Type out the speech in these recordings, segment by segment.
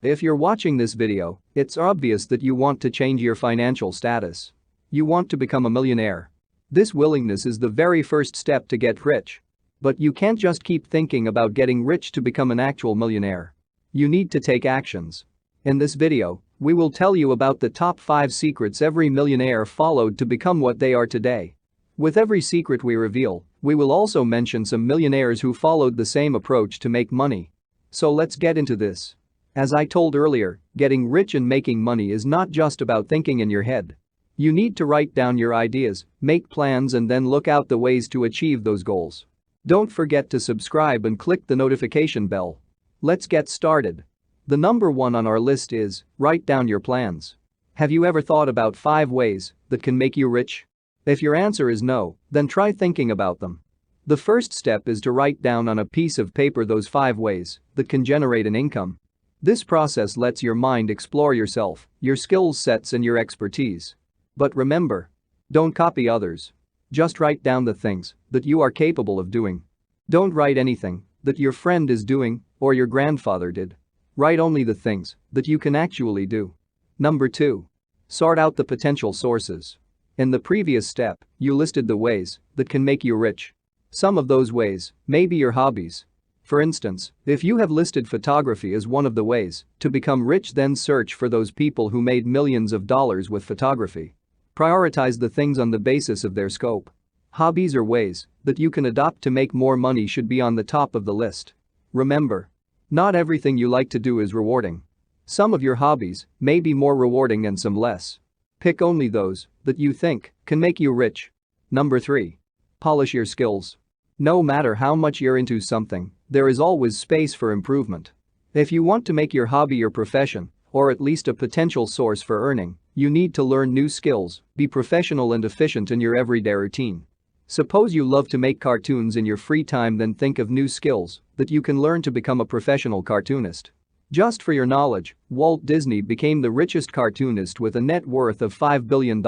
If you're watching this video, it's obvious that you want to change your financial status. You want to become a millionaire. This willingness is the very first step to get rich. But you can't just keep thinking about getting rich to become an actual millionaire. You need to take actions. In this video, we will tell you about the top 5 secrets every millionaire followed to become what they are today. With every secret we reveal, we will also mention some millionaires who followed the same approach to make money. So let's get into this. As I told earlier, getting rich and making money is not just about thinking in your head. You need to write down your ideas, make plans, and then look out the ways to achieve those goals. Don't forget to subscribe and click the notification bell. Let's get started. The number 1 on our list is write down your plans. Have you ever thought about 5 ways that can make you rich? If your answer is no, then try thinking about them. The first step is to write down on a piece of paper those 5 ways that can generate an income. This process lets your mind explore yourself, your skill sets, and your expertise. But remember, don't copy others. Just write down the things that you are capable of doing. Don't write anything that your friend is doing or your grandfather did. Write only the things that you can actually do. Number 2. Sort out the potential sources. In the previous step, you listed the ways that can make you rich. Some of those ways may be your hobbies. For instance, if you have listed photography as one of the ways to become rich, then search for those people who made millions of dollars with photography. Prioritize the things on the basis of their scope. Hobbies or ways that you can adopt to make more money should be on the top of the list. Remember, not everything you like to do is rewarding. Some of your hobbies may be more rewarding and some less. Pick only those that you think can make you rich. Number 3. Polish your skills. No matter how much you're into something, there is always space for improvement. If you want to make your hobby your profession, or at least a potential source for earning, you need to learn new skills, be professional and efficient in your everyday routine. Suppose you love to make cartoons in your free time, then think of new skills that you can learn to become a professional cartoonist. Just for your knowledge, Walt Disney became the richest cartoonist with a net worth of $5 billion.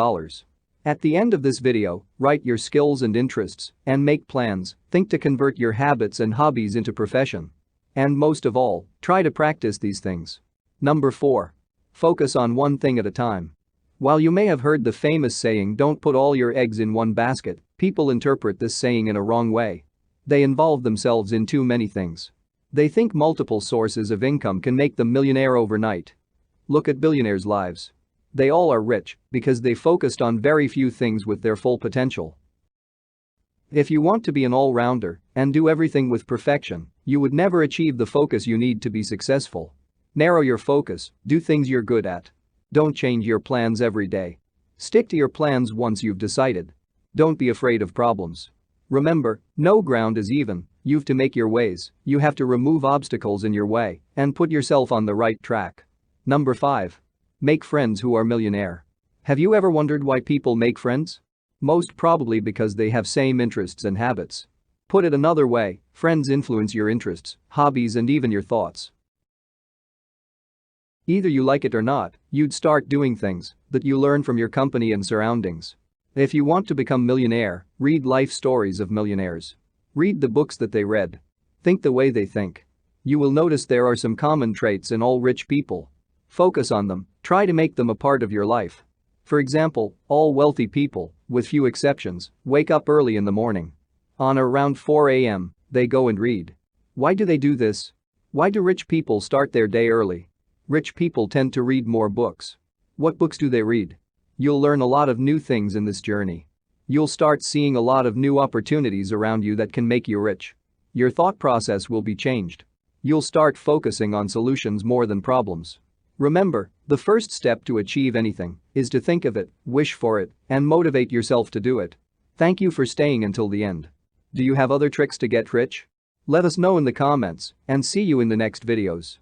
At the end of this video, write your skills and interests and make plans. Think to convert your habits and hobbies into profession. And most of all, try to practice these things. Number 4. Focus on one thing at a time. While you may have heard the famous saying, "Don't put all your eggs in one basket," people interpret this saying in a wrong way. They involve themselves in too many things. They think multiple sources of income can make them millionaire overnight. Look at billionaires' lives. They all are rich because they focused on very few things with their full potential. If you want to be an all-rounder and do everything with perfection, you would never achieve the focus you need to be successful. Narrow your focus, do things you're good at. Don't change your plans every day. Stick to your plans once you've decided. Don't be afraid of problems. Remember, no ground is even, you've to make your ways, you have to remove obstacles in your way and put yourself on the right track. Number 5. Make friends who are millionaire. Have you ever wondered why people make friends? Most probably because they have same interests and habits. Put it another way, friends influence your interests, hobbies, and even your thoughts. Either you like it or not, you'd start doing things that you learn from your company and surroundings. If you want to become millionaire, read life stories of millionaires. Read the books that they read. Think the way they think. You will notice there are some common traits in all rich people. Focus on them, try to make them a part of your life. For example, all wealthy people, with few exceptions, wake up early in the morning. On or around 4 a.m., they go and read. Why do they do this? Why do rich people start their day early? Rich people tend to read more books. What books do they read? You'll learn a lot of new things in this journey. You'll start seeing a lot of new opportunities around you that can make you rich. Your thought process will be changed. You'll start focusing on solutions more than problems. Remember, the first step to achieve anything is to think of it, wish for it, and motivate yourself to do it. Thank you for staying until the end. Do you have other tricks to get rich? Let us know in the comments and see you in the next videos.